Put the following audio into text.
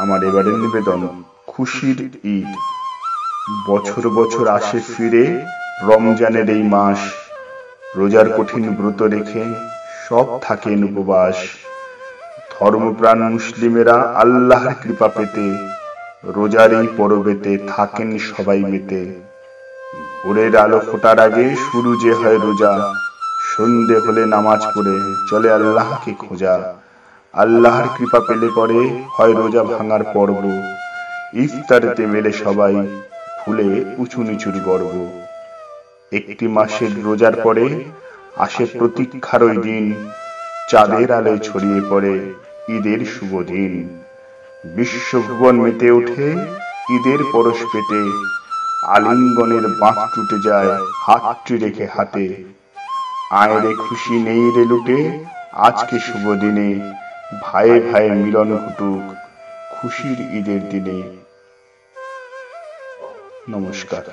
আমার এবারের নিবেদন খুশির ঈদ। বছর বছর আসে ফিরে রমজানের এই মাস, রোজার কঠিন ব্রত রেখে সব থাকেন উপবাস। ধর্মপ্রাণ মুসলিমেরা আল্লাহর কৃপা পেতে রোজার এই পরবেতে থাকেন সবাই মেতে। ভোরের আলো ফোটার আগে শুরু যে হয় রোজা, সন্ধে হলে নামাজ পড়ে চলে আল্লাহকে খোঁজা। আল্লাহর কৃপা পেলে পরে হয় রোজা ভাঙার পর্ব, ইফতারেতে মেলে সবাই ভুলে উঁচু নিচুর গর্ব। একটি মাসের রোজার পরে আসে প্রতীক্ষার ওই দিন, চাঁদের আলোয় ছড়িয়ে পড়ে ঈদের শুভ দিন। বিশ্বভুবন মেতে ওঠে ঈদের পরশ পেতে, আলিঙ্গনের বাঁধ টুটে যায় হাতটি রেখে হাতে। আয় রে খুশি নেই রে লুটে আজকে শুভ দিনে, ভাইয়ে ভাইয়ে মিলন ঘটুক খুশির ঈদের দিনে। নমস্কার।